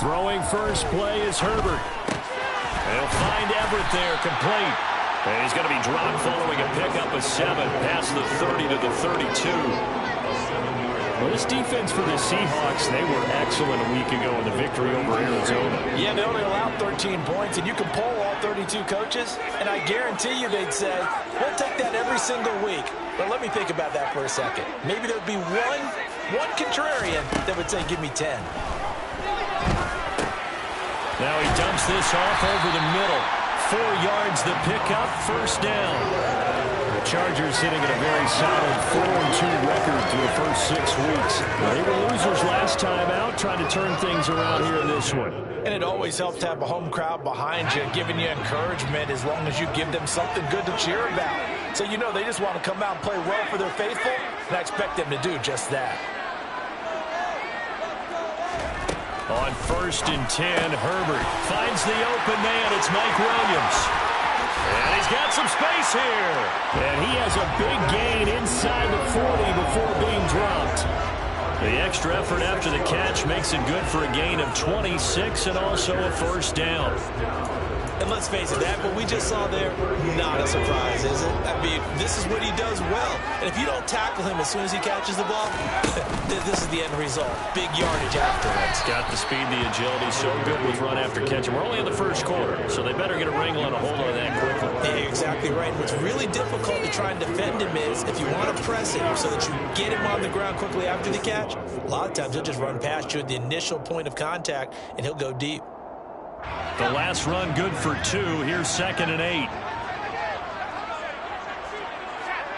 Throwing first play is Herbert. They'll find Everett there, complete. And he's going to be dropped following a pickup of 7 past the 30 to the 32. Well, this defense for the Seahawks, they were excellent a week ago in the victory over Arizona. Yeah, they only allowed 13 points, and you can poll all 32 coaches, and I guarantee you they'd say, we'll take that every single week. But let me think about that for a second. Maybe there'd be one contrarian that would say, give me 10. Now he dumps this off over the middle. 4 yards the pickup, first down. The Chargers sitting at a very solid 4-2 record through the first 6 weeks. They were losers last time out, trying to turn things around here in this one. And it always helps to have a home crowd behind you, giving you encouragement as long as you give them something good to cheer about. So you know they just want to come out and play well for their faithful, and I expect them to do just that. On 1st and 10, Herbert finds the open man. It's Mike Williams. And he's got some space here. And he has a big gain inside the 40 before being dropped. The extra effort after the catch makes it good for a gain of 26 and also a first down. And let's face it, that what we just saw there, not a surprise, is it? I mean, this is what he does well. And if you don't tackle him as soon as he catches the ball, this is the end result. Big yardage afterwards. Got the speed, the agility, so good with run after catch. We're only in the first quarter, so they better get a wrangle and a hold on that quickly. Yeah, you're exactly right. What's really difficult to try and defend him is if you want to press him so that you get him on the ground quickly after the catch, a lot of times he'll just run past you at the initial point of contact, and he'll go deep. The last run good for 2. Here's 2nd and 8.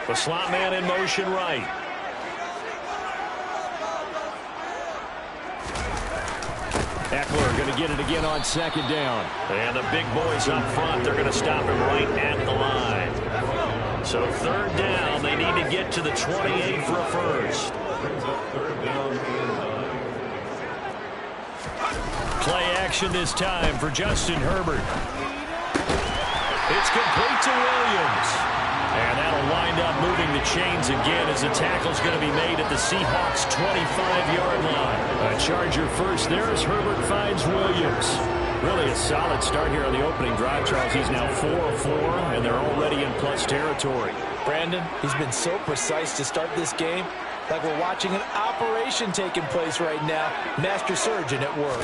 The slot man in motion right. Eckler going to get it again on 2nd down. And the big boys up front, they're going to stop him right at the line. So 3rd down, they need to get to the 28 for a first. Play action this time for Justin Herbert. It's complete to Williams. And that'll wind up moving the chains again as the tackle's going to be made at the Seahawks' 25-yard line. A Charger first there as Herbert finds Williams. Really a solid start here on the opening drive, Charles. He's now 4 of 4, and they're already in plus territory. Brandon, he's been so precise to start this game. Like we're watching an operation taking place right now. Master surgeon at work.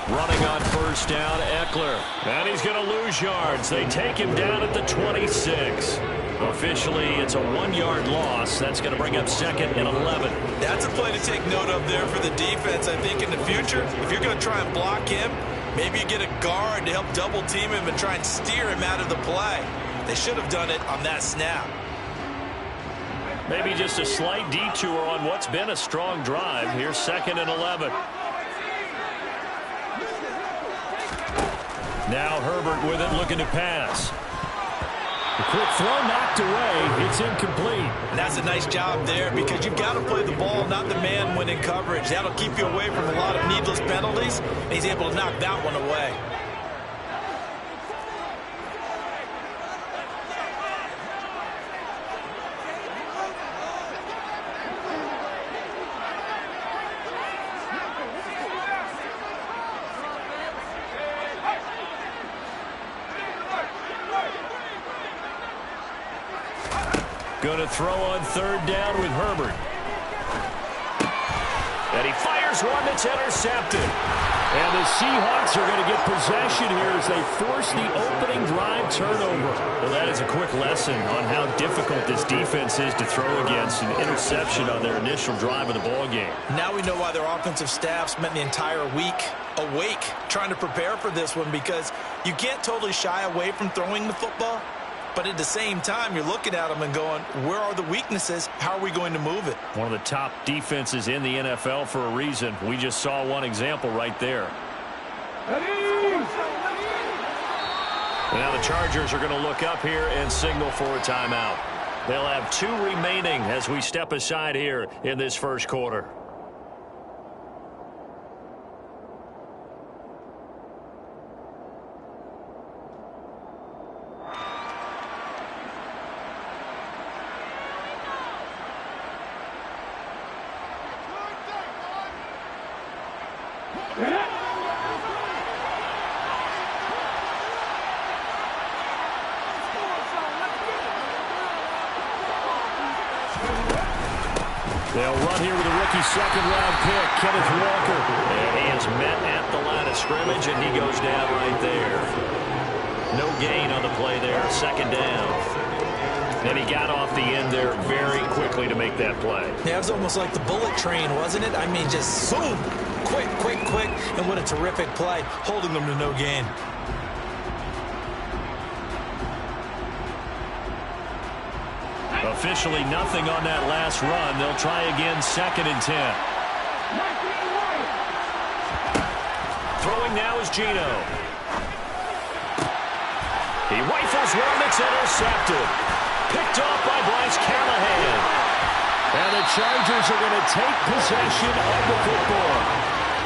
Running on 1st down, Eckler. And he's going to lose yards. They take him down at the 26. Officially, it's a 1-yard loss. That's going to bring up 2nd and 11. That's a play to take note of there for the defense. I think in the future, if you're going to try and block him, maybe you get a guard to help double team him and try and steer him out of the play. They should have done it on that snap. Maybe just a slight detour on what's been a strong drive. Here's 2nd and 11. Now Herbert with it, looking to pass. The quick throw knocked away. It's incomplete. And that's a nice job there because you've got to play the ball, not the man when in coverage. That'll keep you away from a lot of needless penalties, and he's able to knock that one away. Going to throw on 3rd down with Herbert. And he fires one that's intercepted. And the Seahawks are going to get possession here as they force the opening drive turnover. Well, that is a quick lesson on how difficult this defense is to throw against. An interception on their initial drive of the ball game. Now we know why their offensive staff spent the entire week awake trying to prepare for this one, because you can't totally shy away from throwing the football. But at the same time, you're looking at them and going, where are the weaknesses? How are we going to move it? One of the top defenses in the NFL for a reason. We just saw one example right there. Now the Chargers are going to look up here and signal for a timeout. They'll have 2 remaining as we step aside here in this first quarter. Yeah. They'll run here with a rookie second-round pick, Kenneth Walker. And he is met at the line of scrimmage, and he goes down right there. No gain on the play there, second down. And he got off the end there very quickly to make that play. Yeah, it was almost like the bullet train, wasn't it? I mean, just boom, quick, and what a terrific play, holding them to no gain. Officially nothing on that last run. They'll try again, 2nd and 10. Throwing now is Geno. He rifles one that's intercepted. Picked off by Bryce Callahan. And the Chargers are going to take possession of the football.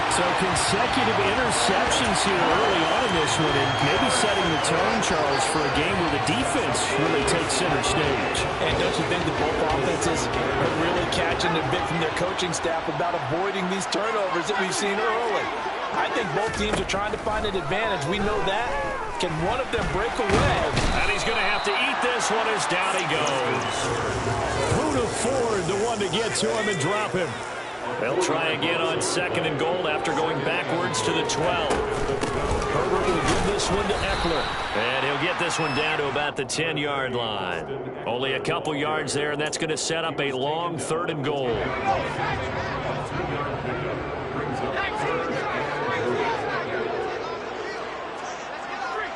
So consecutive interceptions here early on in this one, and maybe setting the tone, Charles, for a game where the defense really takes center stage. And don't you think that both offenses are really catching a bit from their coaching staff about avoiding these turnovers that we've seen early? I think both teams are trying to find an advantage. We know that. Can one of them break away? And he's going to have to eat this one as down he goes. Who'd afford the one to get to him and drop him? They'll try again on 2nd and goal after going backwards to the 12. Herbert will give this one to Eckler. And he'll get this one down to about the 10-yard line. Only a couple yards there, and that's going to set up a long 3rd and goal.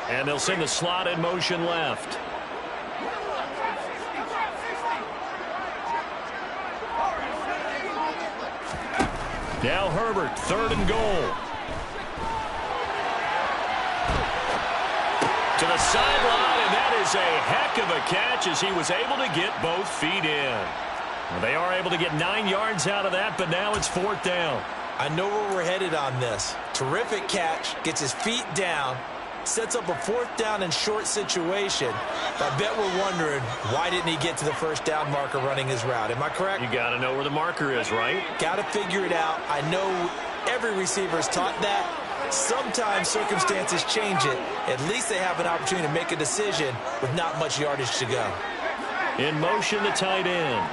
And they'll send the slot in motion left. Now Herbert, 3rd and goal. To the sideline, and that is a heck of a catch as he was able to get both feet in. Well, they are able to get 9 yards out of that, but now it's 4th down. I know where we're headed on this. Terrific catch, gets his feet down, sets up a 4th down and short situation. I bet we're wondering, why didn't he get to the 1st down marker running his route? Am I correct? You got to know where the marker is, right? Got to figure it out. I know every receiver is taught that. Sometimes circumstances change it. At least they have an opportunity to make a decision with not much yardage to go. In motion, the tight end.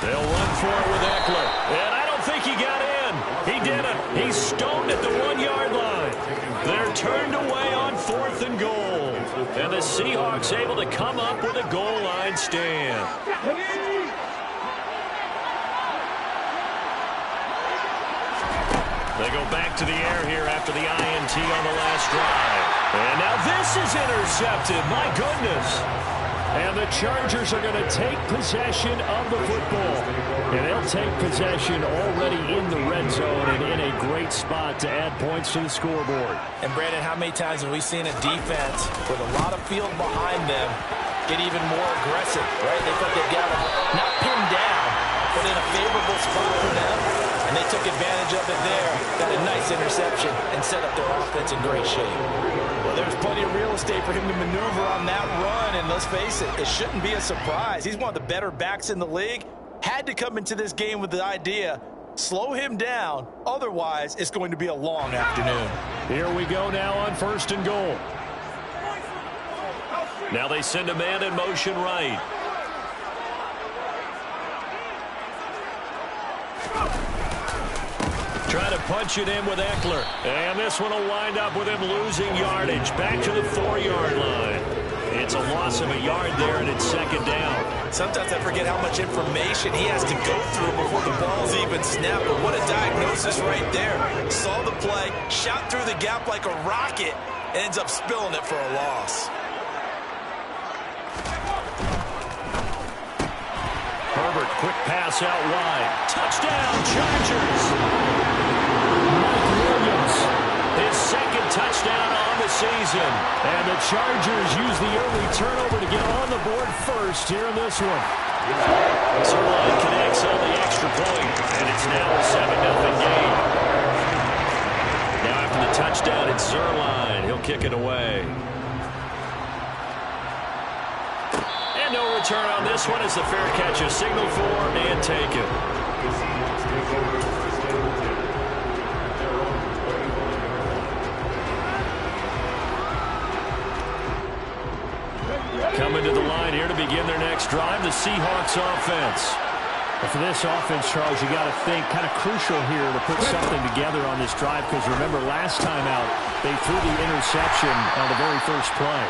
They'll run for it with Eckler. And I don't think he got in. He didn't. He's stoned at the 1-yard line. They're turned away on 4th and goal. And the Seahawks able to come up with a goal line stand. They go back to the air here after the INT on the last drive. And now this is intercepted. My goodness. And the Chargers are going to take possession of the football. And they'll take possession already in the red zone and in a great spot to add points to the scoreboard. And, Brandon, how many times have we seen a defense with a lot of field behind them get even more aggressive, right? They thought they got them not pinned down, but in a favorable spot for them. And they took advantage of it there. Got a nice interception and set up their offense in great shape. Well, there's plenty of real estate for him to maneuver on that run. And let's face it, it shouldn't be a surprise. He's one of the better backs in the league. Had to come into this game with the idea, slow him down. Otherwise, it's going to be a long afternoon. Here we go now on 1st and goal. Now they send a man in motion right. Try to punch it in with Eckler. And this one will wind up with him losing yardage. Back to the 4-yard line. It's a loss of a yard there, and it's 2nd down. Sometimes I forget how much information he has to go through before the ball's even snapped. But what a diagnosis right there. Saw the play, shot through the gap like a rocket, ends up spilling it for a loss. Herbert, quick pass out wide. Touchdown, Chargers! Mike Williams, his 2nd touchdown on the season. And the Chargers use the early turnover to get on the board first here in this one. Zerline connects on the extra point, and it's now a 7-0 game. Now after the touchdown, it's Zerline. He'll kick it away. And no return on this one as the fair catch is signaled for and taken. Coming to the line here to begin their next drive, the Seahawks offense. But for this offense, Charles, you got to think kind of crucial here to put something together on this drive, because remember last time out they threw the interception on the very first play.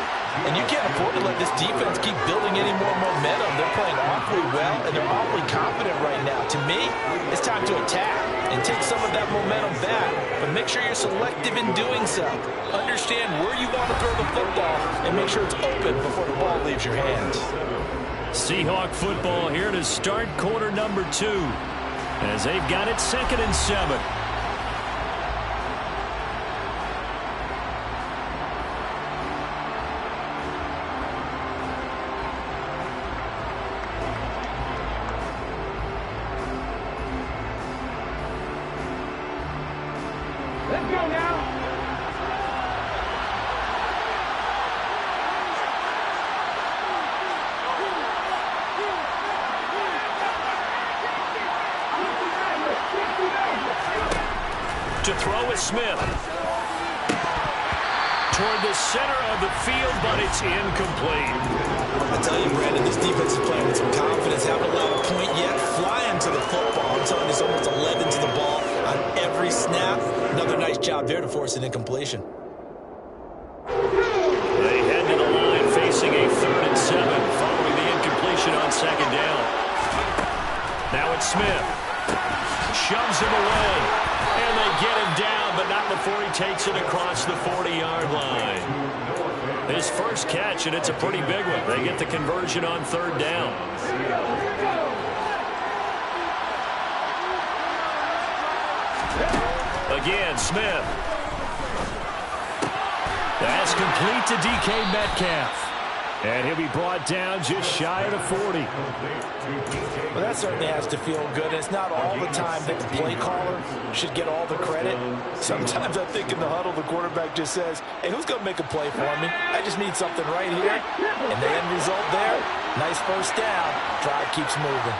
And you can't afford to let this defense keep building any more momentum. They're playing awfully well, and they're awfully confident right now. To me, it's time to attack and take some of that momentum back, but make sure you're selective in doing so. Understand where you want to throw the football and make sure it's open before the ball leaves your hands. Seahawk football here to start quarter number 2, as they've got it 2nd and 7. Let's go now. To throw is Smith. Toward the center of the field, but it's incomplete. I tell you, Brandon, this defense is playing with some confidence. Haven't allowed a point yet. Flying to the football. I'm telling you, it's almost 11 to the ball on every snap. Another nice job there to force an incompletion. They head to the line facing a 3rd and 7 following the incompletion on 2nd down. Now it's Smith. Shoves him away. And they get him down, but not before he takes it across the 40-yard line. His first catch, and it's a pretty big one. They get the conversion on 3rd down. Again, Smith. That's complete to DK Metcalf. And he'll be brought down just shy of the 40. Well, that certainly has to feel good. And it's not all the time that the play caller should get all the credit. Sometimes I think in the huddle, the quarterback just says, hey, who's going to make a play for me? I just need something right here. And the end result there, nice first down. Drive keeps moving.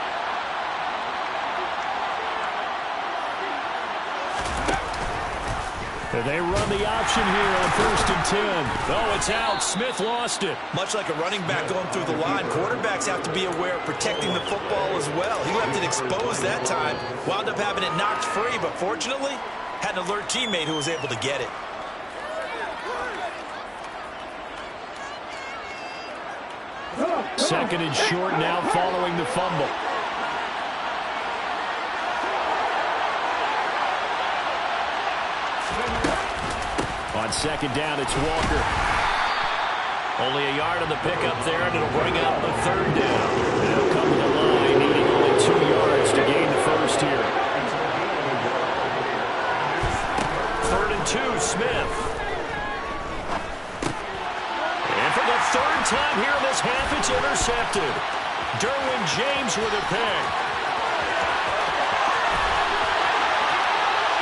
They run the option here on 1st and 10. Oh, it's out. Smith lost it. Much like a running back going through the line, quarterbacks have to be aware of protecting the football as well. He left it exposed that time, wound up having it knocked free, but fortunately, had an alert teammate who was able to get it. Second and short now following the fumble. On 2nd down, it's Walker. Only a yard on the pickup there, and it'll bring up the 3rd down. They'll come to the line, needing only 2 yards to gain the first here. 3rd and 2, Smith. And for the 3rd time here in this half, it's intercepted. Derwin James with a pick.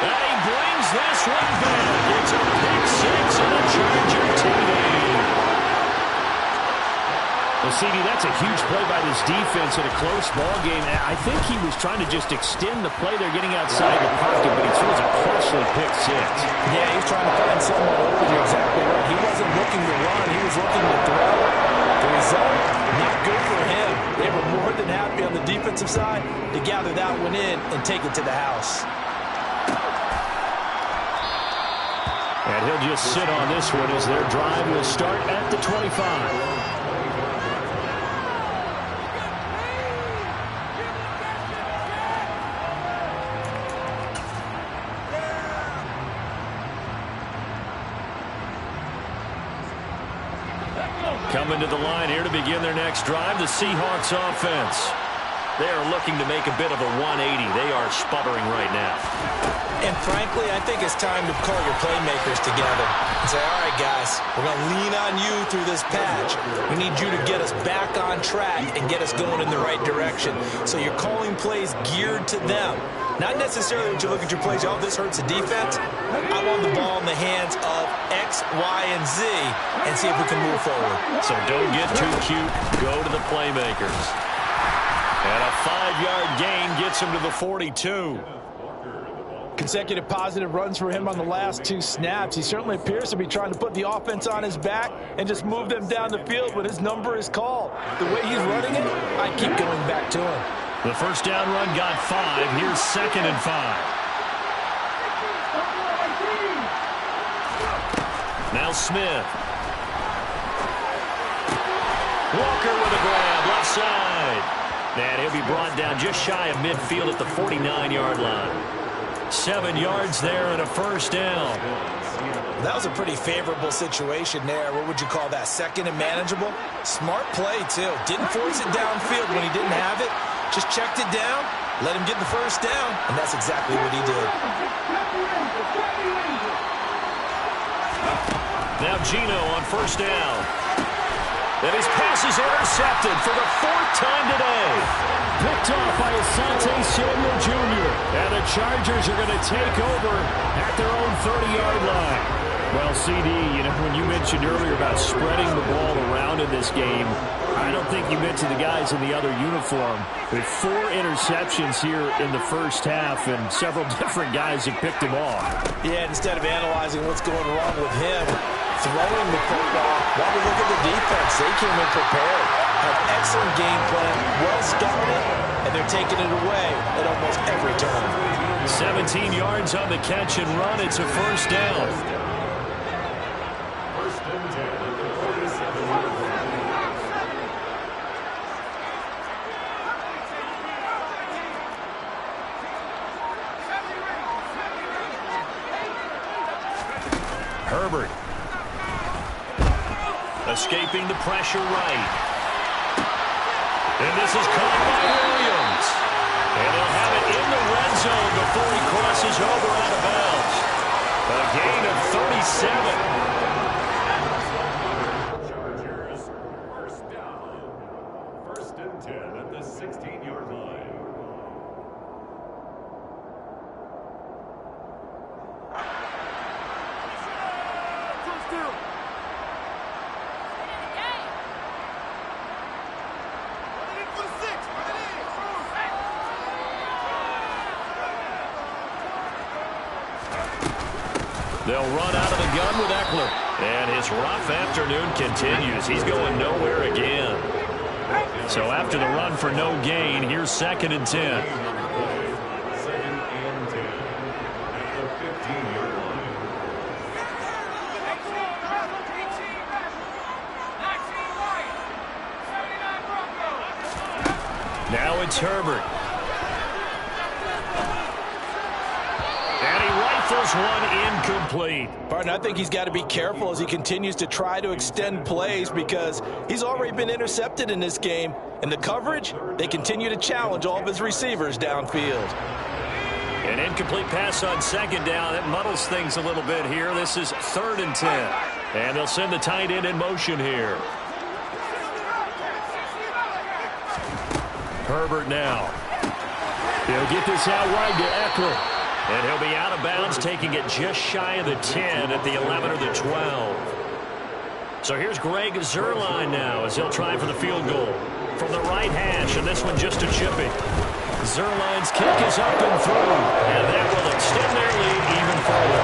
And he brings this one back. It's a pick 6 and a Charger TD. Well, CD, that's a huge play by this defense in a close ball game. I think he was trying to just extend the play. They're getting outside the pocket, but he throws a costly pick 6. Yeah, he's trying to find someone open. You're exactly right. He wasn't looking to run. He was looking to throw. The result, not good for him. They were more than happy on the defensive side to gather that one in and take it to the house. And he'll just sit on this one as their drive will start at the 25. Coming to the line here to begin their next drive, the Seahawks offense. They are looking to make a bit of a 180. They are sputtering right now. And frankly, I think it's time to call your playmakers together and say, all right, guys, we're going to lean on you through this patch. We need you to get us back on track and get us going in the right direction. So you're calling plays geared to them. Not necessarily when you look at your plays, oh, this hurts the defense. I want the ball in the hands of X, Y, and Z and see if we can move forward. So don't get too cute. Go to the playmakers. And a 5-yard gain gets him to the 42. Consecutive positive runs for him on the last 2 snaps. He certainly appears to be trying to put the offense on his back and just move them down the field when his number is called. The way he's running it, I keep going back to him. The first down run got 5. Here's 2nd and 5. Now Smith. Walker with a grab, left side. And he'll be brought down just shy of midfield at the 49-yard line. 7 yards there and a first down. That was a pretty favorable situation there. What would you call that? 2nd and manageable? Smart play, too. Didn't force it downfield when he didn't have it. Just checked it down, let him get the first down, and that's exactly what he did. Now Gino on first down. And his pass is intercepted for the 4th time today. Picked off by Asante Samuel Jr. And the Chargers are going to take over at their own 30-yard line. Well, CD, you know, when you mentioned earlier about spreading the ball around in this game, I don't think you mentioned the guys in the other uniform. With 4 interceptions here in the first half, and several different guys have picked him off. Yeah, instead of analyzing what's going wrong with him, throwing the football, while we look at the defense, they came in prepared. Have excellent game plan, well started, and they're taking it away at almost every turn. 17 yards on the catch and run. It's a first down. Herbert. Escaping the pressure right. And this is caught by Williams. And he'll have it in the red zone before he crosses over out of bounds. A gain of 37. Chargers, first down. 1st and 10 at the 16-yard line. They'll run out of the gun with Eckler. And his rough afternoon continues. He's going nowhere again. So after the run for no gain, here's 2nd and 10. 2nd and 10 at the 15-yard line. Now it's Herbert. One incomplete. Pardon, I think he's got to be careful as he continues to try to extend plays because he's already been intercepted in this game. And the coverage, they continue to challenge all of his receivers downfield. An incomplete pass on 2nd down. That muddles things a little bit here. This is 3rd and 10. And they'll send the tight end in motion here. Herbert now. He'll get this out wide to Eckler. And he'll be out of bounds, taking it just shy of the 10 at the 11 or the 12. So here's Greg Zuerlein now as he'll try for the field goal from the right hash, and this one just a chipping. Zuerlein's kick is up and through, and that will extend their lead even further.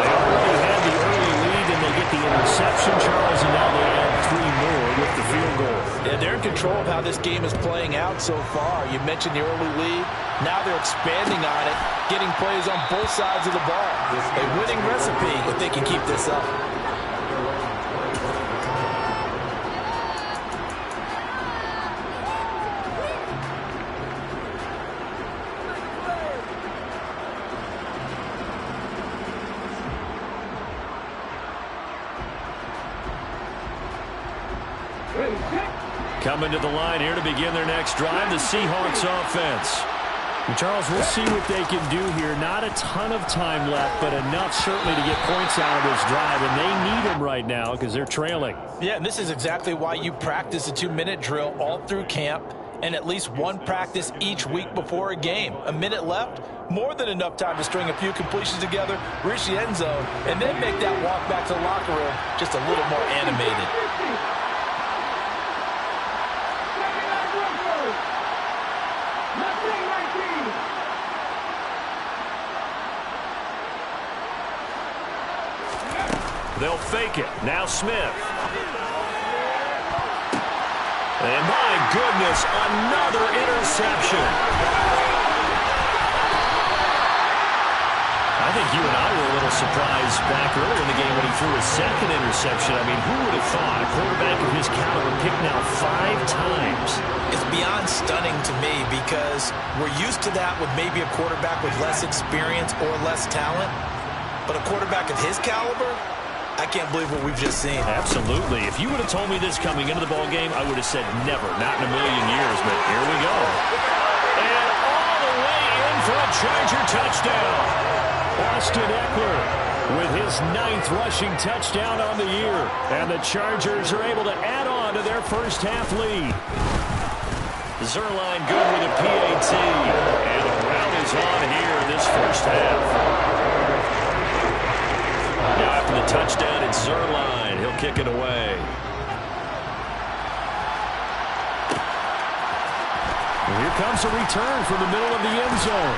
They already had the early lead, and they get the interception, Charles, and now they add 3 more with the field goal. Yeah, they're in control of how this game is playing out so far. You mentioned the early lead. Now they're expanding on it, getting plays on both sides of the ball. A winning recipe if they can keep this up. Coming to the line here to begin their next drive, the Seahawks offense. And Charles, we'll see what they can do here. Not a ton of time left, but enough certainly to get points out of this drive, and they need them right now because they're trailing. Yeah, and this is exactly why you practice a 2-minute drill all through camp and at least one practice each week before a game. A minute left, more than enough time to string a few completions together, reach the end zone, and then make that walk back to the locker room just a little more animated. They'll fake it. Now Smith. And my goodness, another interception. I think you and I were a little surprised back earlier in the game when he threw his second interception. I mean, who would have thought a quarterback of his caliber picked now 5 times? It's beyond stunning to me because we're used to that with maybe a quarterback with less experience or less talent. But a quarterback of his caliber, I can't believe what we've just seen. Absolutely. If you would have told me this coming into the ball game, I would have said never, not in a million years. But here we go. And all the way in for a Charger touchdown. Austin Eckler with his 9th rushing touchdown on the year. And the Chargers are able to add on to their first half lead. Zerline good with a PAT. And the rout is on here in this first half. Now after the touchdown, it's Zerline. He'll kick it away. Here comes a return from the middle of the end zone.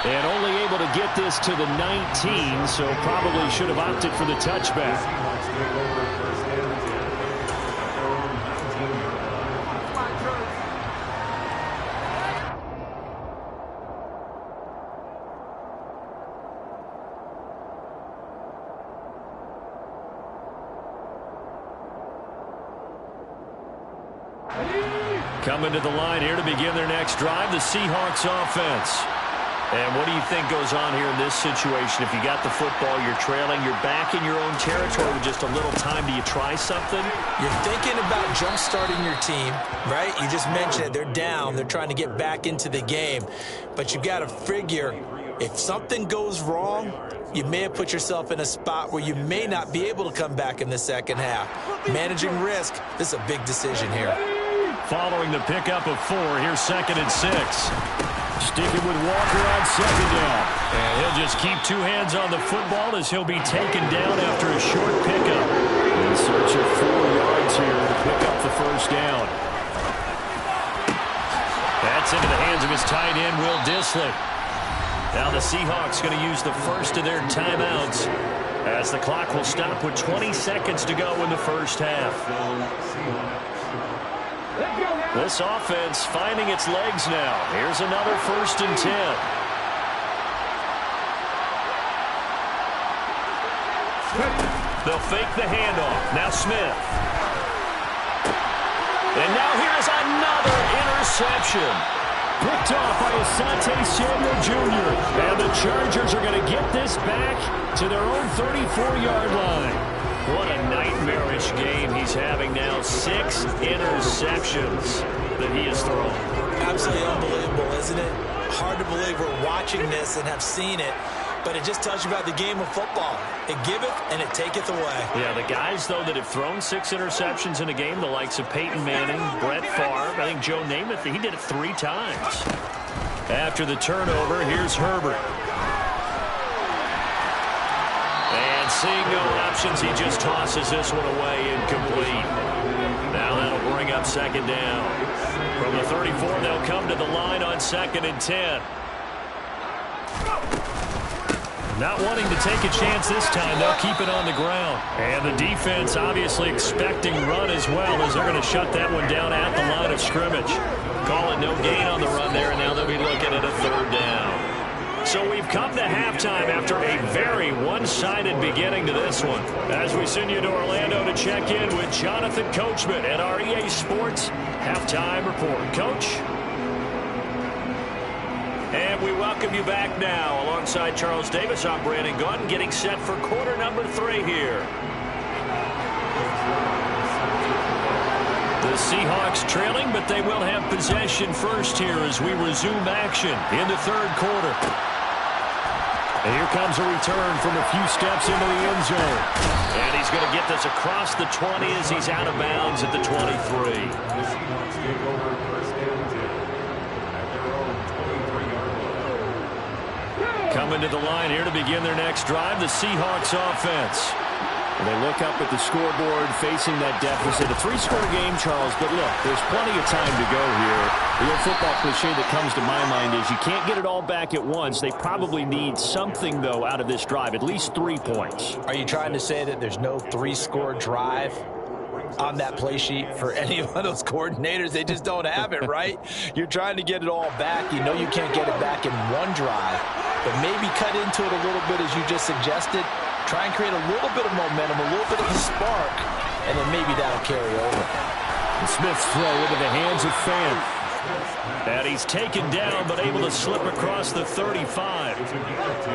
And only able to get this to the 19, so probably should have opted for the touchback. Coming to the line here to begin their next drive, the Seahawks offense. And what do you think goes on here in this situation? If you got the football, you're trailing, you're back in your own territory with just a little time. Do you try something? You're thinking about jump-starting your team, right? You just mentioned it. They're down. They're trying to get back into the game. But you got to figure if something goes wrong, you may have put yourself in a spot where you may not be able to come back in the second half. Managing risk, this is a big decision here. Following the pickup of 4, here's 2nd and 6. Sticking with Walker on 2nd down. And he'll just keep 2 hands on the football as he'll be taken down after a short pickup. In search of 4 yards here to pick up the first down. That's into the hands of his tight end, Will Dissly. Now the Seahawks going to use the first of their timeouts as the clock will stop with 20 seconds to go in the first half. This offense finding its legs now. Here's another 1st and 10. They'll fake the handoff. Now Smith. And now here's another interception. Picked off by Asante Samuel Jr. And the Chargers are going to get this back to their own 34-yard line. What a nightmarish game he's having now. 6 interceptions that he has thrown. Absolutely unbelievable, isn't it? Hard to believe we're watching this and have seen it, but it just tells you about the game of football. It giveth and it taketh away. Yeah, the guys, though, that have thrown 6 interceptions in a game, the likes of Peyton Manning, Brett Favre, I think Joe Namath, he did it 3 times. After the turnover, here's Herbert. And seeing no options, he just tosses this one away incomplete. Now that'll bring up 2nd down. From the 34, they'll come to the line on 2nd and 10. Not wanting to take a chance this time, they'll keep it on the ground. And the defense obviously expecting run as well, as they're going to shut that one down at the line of scrimmage. Call it no gain on the run there, and now they'll be looking at a 3rd down. So we've come to halftime after a very one-sided beginning to this one. As we send you to Orlando to check in with Jonathan Coachman at our EA Sports Halftime Report. Coach? And we welcome you back now. Alongside Charles Davis, I'm Brandon Gaudin, getting set for quarter number 3 here. The Seahawks trailing, but they will have possession first here as we resume action in the 3rd quarter. And here comes a return from a few steps into the end zone. And he's going to get this across the 20 as he's out of bounds at the 23. Coming to the line here to begin their next drive, the Seahawks offense. And they look up at the scoreboard facing that deficit. A 3-score game, Charles, but look, there's plenty of time to go here. The old football cliche that comes to my mind is you can't get it all back at once. They probably need something, though, out of this drive, at least 3 points. Are you trying to say that there's no 3-score drive on that play sheet for any of those coordinators? They just don't have it, right? You're trying to get it all back. You know you can't get it back in one drive, but maybe cut into it a little bit as you just suggested. Try and create a little bit of momentum, a little bit of a spark, and then maybe that'll carry over. And Smith's throw into the hands of Fant. And he's taken down, but able to slip across the 35.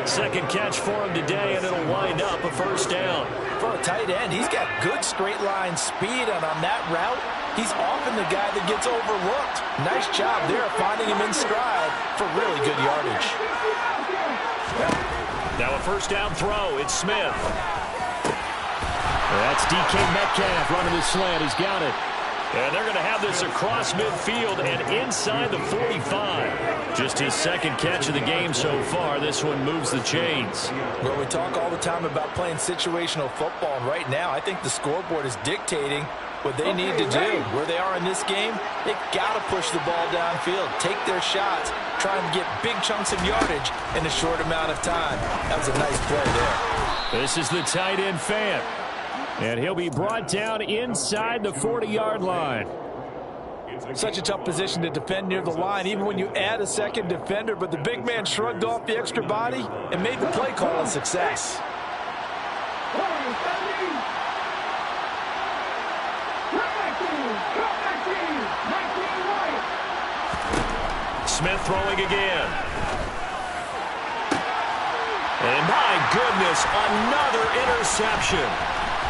Second catch for him today, and it'll wind up a first down. For a tight end, he's got good straight line speed, and on that route, he's often the guy that gets overlooked. Nice job there finding him in stride for really good yardage. Now a first down throw. It's Smith. That's DK Metcalf running the slant. He's got it. And they're going to have this across midfield and inside the 45. Just his second catch of the game so far. This one moves the chains. Well, we talk all the time about playing situational football, and right now I think the scoreboard is dictating what they need to do. Where they are in this game, they've got to push the ball downfield, take their shots, try and get big chunks of yardage in a short amount of time. That was a nice play there. This is the tight end Fant. And he'll be brought down inside the 40-yard line. Such a tough position to defend near the line, even when you add a second defender, but the big man shrugged off the extra body and made the play call a success. Smith throwing again. And my goodness, another interception.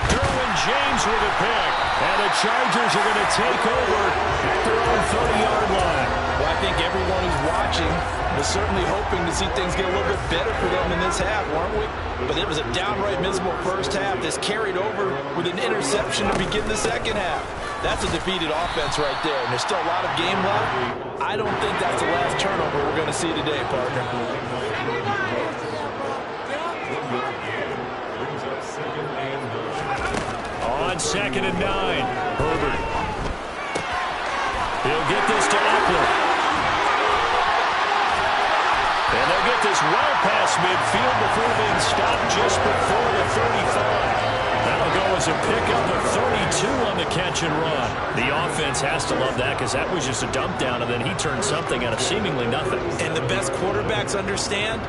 Derwin James with a pick. And the Chargers are going to take over at their own 30-yard line. Well, I think everyone who's watching was certainly hoping to see things get a little bit better for them in this half, weren't we? But it was a downright miserable first half. This carried over with an interception to begin the second half. That's a defeated offense right there, and there's still a lot of game left. I don't think that's the last turnover we're going to see today, partner. On 2nd and 9, Herbert. He'll get this to Eckler. And they'll get this well past midfield before being stopped just before the 35. That'll go as a pickup of 32 on the catch and run. The offense has to love that because that was just a dump down, and then he turned something out of seemingly nothing. And the best quarterbacks understand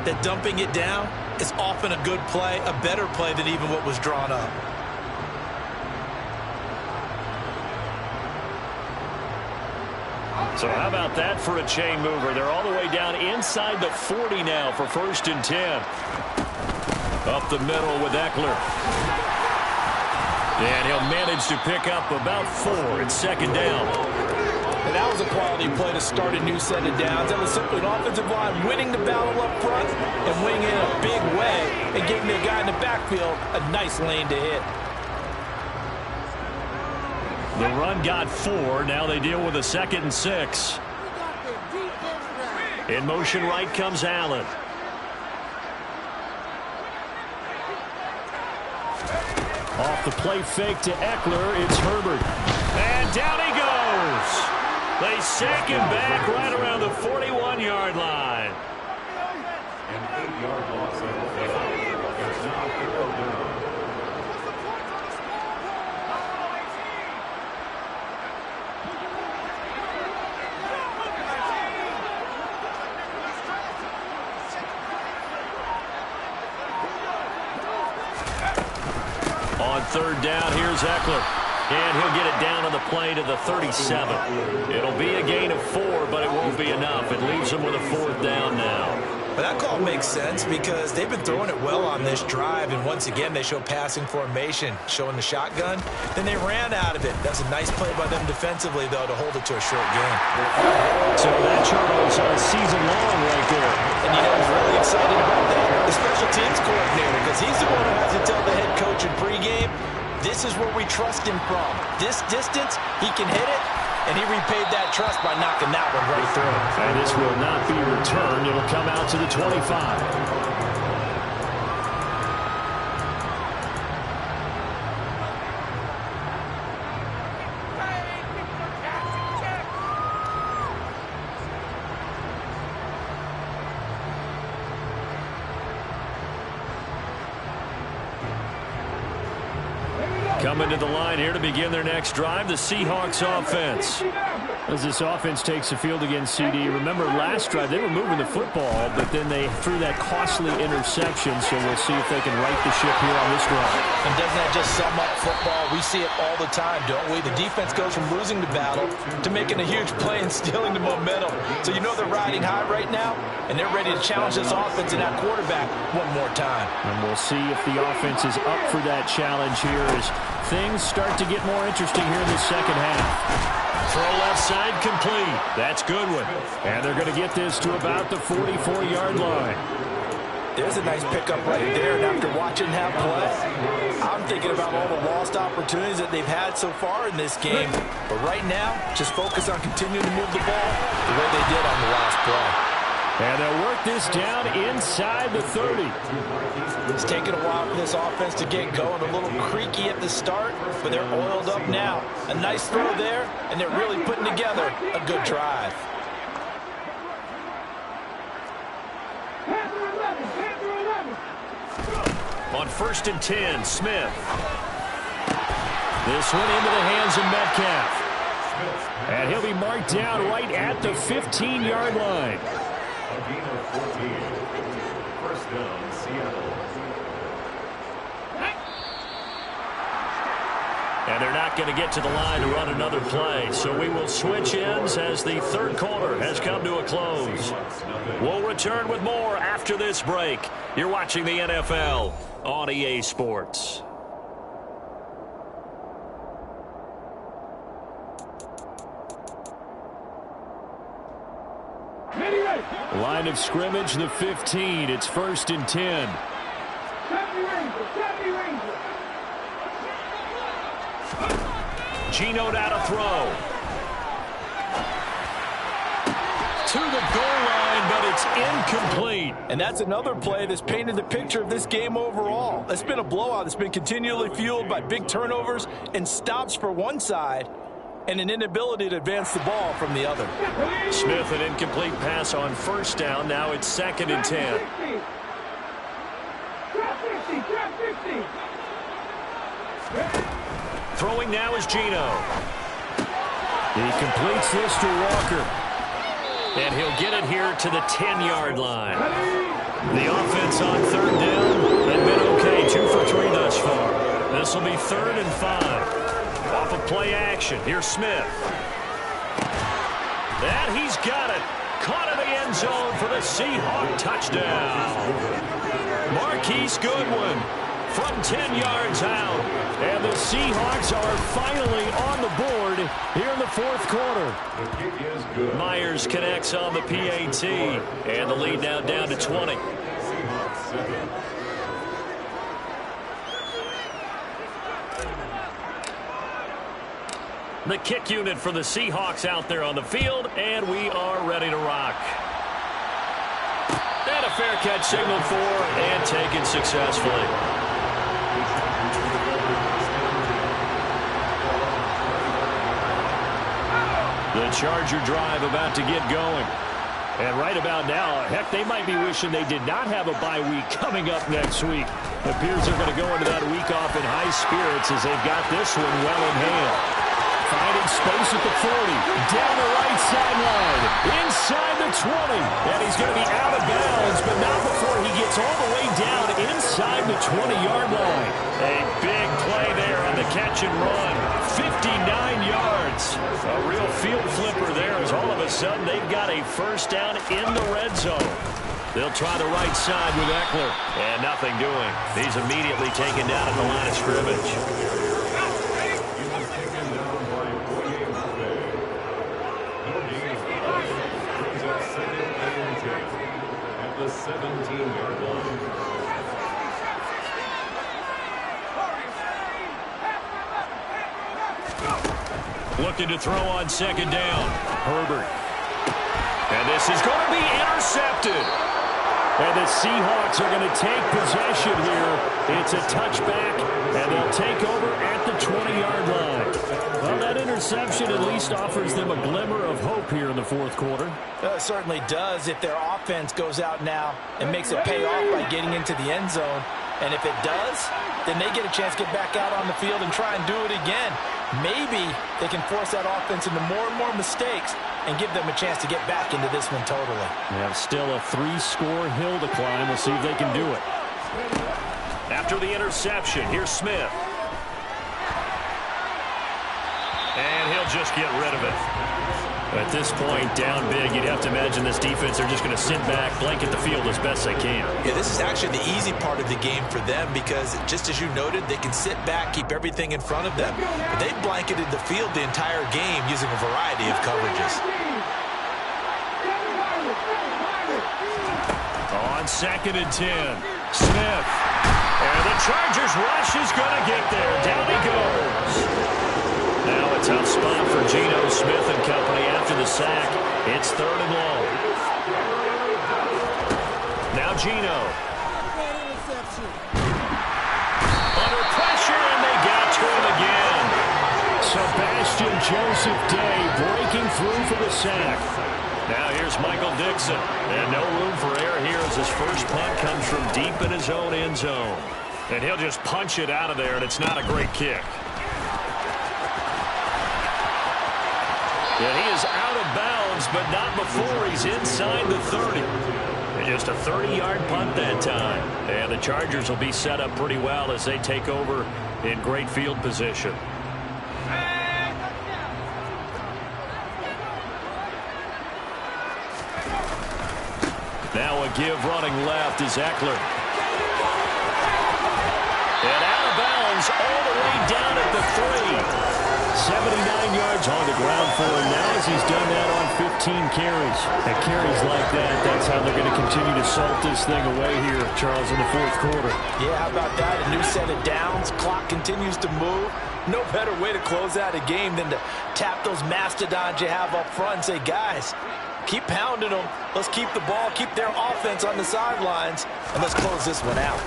that dumping it down is often a good play, a better play than even what was drawn up. So how about that for a chain mover? They're all the way down inside the 40 now for 1st and 10. Up the middle with Eckler. And he'll manage to pick up about 4. It's 2nd down. And that was a quality play to start a new set of downs. That was simply an offensive line winning the battle up front and winning in a big way and giving the guy in the backfield a nice lane to hit. The run got 4. Now they deal with a 2nd and 6. In motion right comes Allen. Off the play fake to Eckler, it's Herbert. And down he goes. They sack him back right around the 41-yard line. An 8-yard loss of the field. It's now 4th down. On 3rd down, here's Eckler. And he'll get it down on the play to the 37. It'll be a gain of 4, but it won't be enough. It leaves him with a 4th down now. But that call makes sense because they've been throwing it well on this drive, and once again they show passing formation, showing the shotgun. Then they ran out of it. That's a nice play by them defensively, though, to hold it to a short game. So that Charles season long right there. And you know he's really excited about that. The special teams coordinator, because he's the one who has to tell the head coach in pregame, this is where we trust him from. This distance, he can hit it. And he repaid that trust by knocking that one right through. And this will not be returned. It'll come out to the 25. Coming to the line here to begin their next drive, the Seahawks offense. As this offense takes the field against CD, remember last drive they were moving the football, but then they threw that costly interception, so we'll see if they can right the ship here on this drive. And doesn't that just sum up football? We see it all the time, don't we? The defense goes from losing the battle to making a huge play and stealing the momentum. So you know they're riding high right now, and they're ready to challenge this offense and that quarterback one more time. And we'll see if the offense is up for that challenge here as things start to get more interesting here in the second half. Throw left side complete. That's Goodwin. And they're going to get this to about the 44-yard line. There's a nice pickup right there, and after watching that play, I'm thinking about all the lost opportunities that they've had so far in this game. But right now, just focus on continuing to move the ball the way they did on the last play. And they'll work this down inside the 30. It's taken a while for this offense to get going. A little creaky at the start, but they're oiled up now. A nice throw there, and they're really putting together a good drive. On 1st and 10, Smith. This one into the hands of Metcalf. And he'll be marked down right at the 15-yard line. A gain of 14. First down, Seattle. And they're not going to get to the line to run another play. So we will switch ends as the third quarter has come to a close. We'll return with more after this break. You're watching the NFL on EA Sports. Line of scrimmage, the 15. It's 1st and 10. Geno now to throw. To the goal line, but it's incomplete. And that's another play that's painted the picture of this game overall. It's been a blowout. It's been continually fueled by big turnovers and stops for one side and an inability to advance the ball from the other. Smith, an incomplete pass on 1st down. Now it's 2nd and 10. Throwing now is Geno. He completes this to Walker. And he'll get it here to the 10-yard line. The offense on 3rd down had been okay. 2 for 3 thus far. This will be 3rd and 5. Off of play action. Here's Smith. And he's got it. Caught in the end zone for the Seahawks touchdown. Marquise Goodwin from 10 yards out. And the Seahawks are finally on the board here in the 4th quarter. The kick is good. Myers connects on the PAT. And the lead now down to 20. Seahawks 7. The kick unit for the Seahawks out there on the field, and we are ready to rock. And a fair catch signaled for and taken successfully. The Charger drive about to get going. And right about now, heck, they might be wishing they did not have a bye week coming up next week. It appears they're going to go into that week off in high spirits as they've got this one well in hand. Finding space at the 40, down the right sideline, inside the 20, and he's going to be out of bounds, but not before he gets all the way down inside the 20-yard line. A big play there on the catch and run, 59 yards. A real field flipper there as all of a sudden they've got a 1st down in the red zone. They'll try the right side with Eckler, and nothing doing. He's immediately taken down at the line of scrimmage. The 17-yard line. Looking to throw on 2nd down. Herbert. And this is going to be intercepted. And the Seahawks are going to take possession here. It's a touchback, and they'll take over at the 20-yard line. Well, that interception at least offers them a glimmer of hope here in the 4th quarter. It certainly does if their offense goes out now and makes it pay off by getting into the end zone. And if it does, then they get a chance to get back out on the field and try and do it again. Maybe they can force that offense into more and more mistakes and give them a chance to get back into this one totally. They have still a 3-score hill to climb. We'll see if they can do it. After the interception, here's Smith. And he'll just get rid of it. At this point, down big, you'd have to imagine this defense, they're just going to sit back, blanket the field as best they can. Yeah, this is actually the easy part of the game for them because, just as you noted, they can sit back, keep everything in front of them. But they've blanketed the field the entire game using a variety of coverages. On 2nd and 10, Smith. And the Chargers rush is going to get there. Down he goes. Now a tough spot for Geno Smith and company after the sack. It's 3rd and long. Now Geno. Under pressure, and they got to him again. Sebastian Joseph Day breaking through for the sack. Now here's Michael Dixon. And no room for error here as his first punt comes from deep in his own end zone. And he'll just punch it out of there, and it's not a great kick. And he is out of bounds, but not before he's inside the 30. And just a 30-yard punt that time. And the Chargers will be set up pretty well as they take over in great field position. Now a give running left is Eckler. And out of bounds all the way down at the 3. 79 yards on the ground for him now as he's done that on 15 carries. And carries like that, that's how they're going to continue to salt this thing away here, Charles, in the 4th quarter. Yeah, how about that? A new set of downs. Clock continues to move. No better way to close out a game than to tap those mastodons you have up front and say, guys, keep pounding them. Let's keep the ball, keep their offense on the sidelines, and let's close this one out.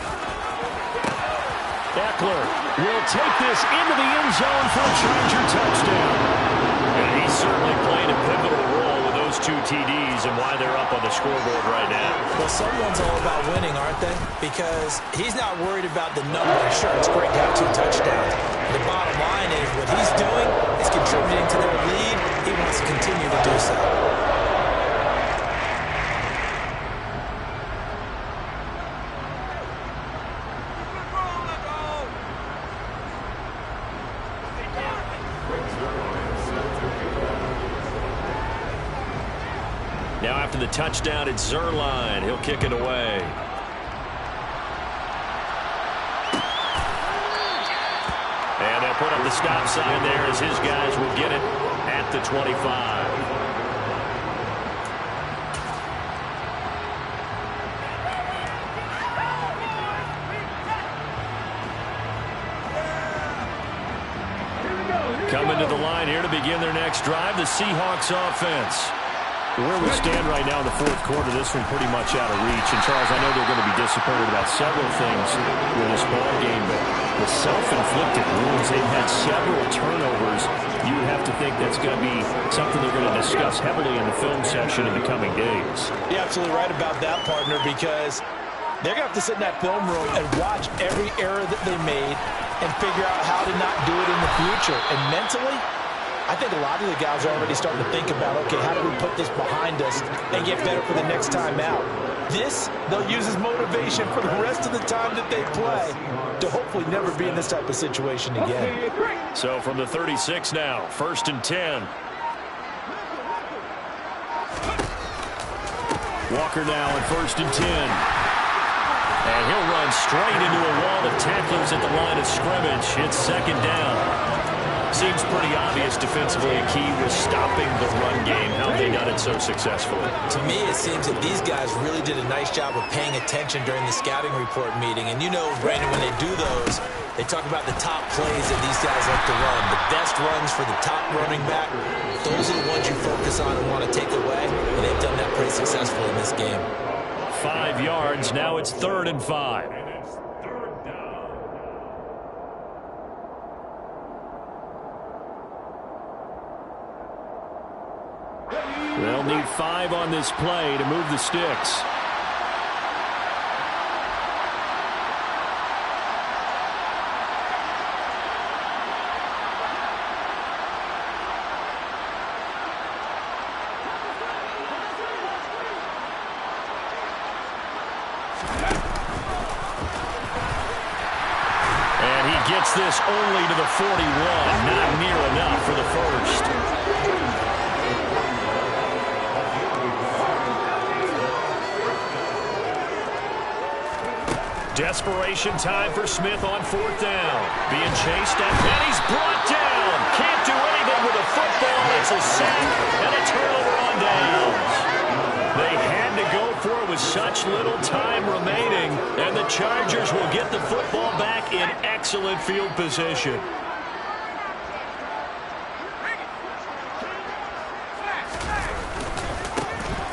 Eckler will take this into the end zone for a Charger touchdown. And he's certainly playing a pivotal role with those 2 TDs and why they're up on the scoreboard right now. Well, someone's all about winning, aren't they? Because he's not worried about the number. Sure, it's great to have 2 touchdowns. The bottom line is what he's doing is contributing to their lead. He wants to continue to do so. Now after the touchdown, it's Zerline. He'll kick it away. And they'll put up the stop sign there as his guys will get it at the 25. Coming to the line here to begin their next drive, the Seahawks offense. Where we stand right now in the 4th quarter, this one pretty much out of reach. And, Charles, I know they're going to be disappointed about several things with this ball game, but the self-inflicted wounds, they've had several turnovers. You would have to think that's going to be something they're going to discuss heavily in the film section in the coming days. You're absolutely right about that, partner, because they're going to have to sit in that film room and watch every error that they made and figure out how to not do it in the future. And mentally, I think a lot of the guys are already starting to think about, okay, how do we put this behind us and get better for the next time out? This, they'll use as motivation for the rest of the time that they play to hopefully never be in this type of situation again. So from the 36 now, 1st and 10. Walker now on 1st and 10. And he'll run straight into a wall of tacklers at the line of scrimmage. It's 2nd down. Seems pretty obvious defensively a key was stopping the run game. How have they done it so successfully? To me, it seems that these guys really did a nice job of paying attention during the scouting report meeting. And you know, Brandon, when they do those, they talk about the top plays that these guys like to run. The best runs for the top running back, those are the ones you focus on and want to take away. And they've done that pretty successfully in this game. 5 yards. Now it's 3rd and 5. They'll need 5 on this play to move the sticks. this only to the 41. Not near enough for the first. Desperation time for Smith on fourth down. Being chased up, and he's brought down. Can't do anything with a football. It's a sack and a turnover on downs. They had to go for it with such little time remaining, and the Chargers will get the football back in excellent field position.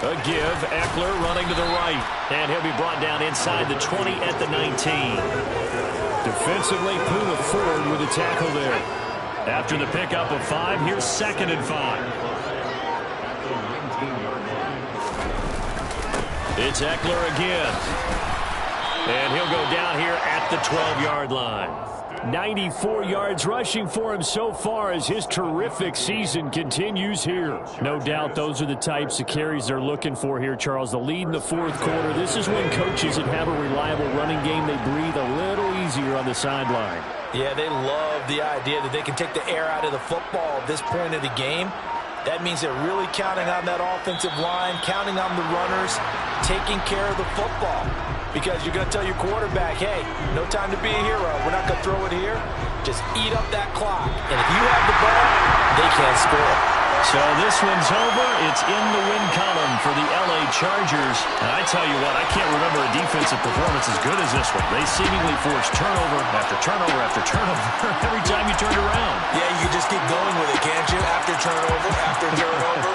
A give, Eckler running to the right, and he'll be brought down inside the 20 at the 19. Defensively, Puma forward with a tackle there. After the pickup of 5, here's 2nd and 5. It's Eckler again. And he'll go down here at the 12-yard line. 94 yards rushing for him so far as his terrific season continues here. No doubt those are the types of carries they're looking for here, Charles. The lead in the fourth quarter. This is when coaches that have a reliable running game, they breathe a little easier on the sideline. Yeah, they love the idea that they can take the air out of the football at this point of the game. That means they're really counting on that offensive line, counting on the runners, taking care of the football. Because you're going to tell your quarterback, hey, no time to be a hero. We're not going to throw it here. Just eat up that clock. And if you have the ball, they can't score. So this one's over. It's in the win column for the L.A. Chargers. And I tell you what, I can't remember a defensive performance as good as this one. They seemingly forced turnover after turnover after turnover every time you turned around. Yeah, you can just keep going with it, can't you? After turnover, after turnover.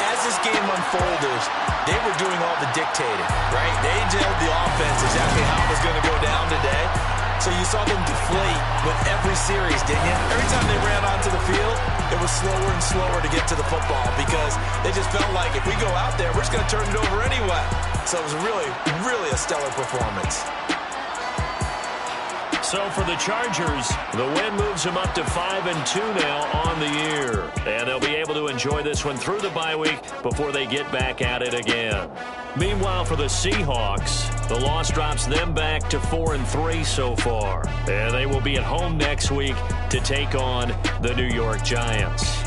As this game unfolded, they were doing all the dictating, right? They told the offense exactly how it was going to go down today. So you saw them deflate with every series, didn't you? Every time they ran onto the field, it was slower and slower to get to the football because they just felt like if we go out there, we're just going to turn it over anyway. So it was really, really a stellar performance. So for the Chargers, the win moves them up to 5-2 now on the year. And they'll be able to enjoy this one through the bye week before they get back at it again. Meanwhile, for the Seahawks, the loss drops them back to 4-3 so far. And they will be at home next week to take on the New York Giants.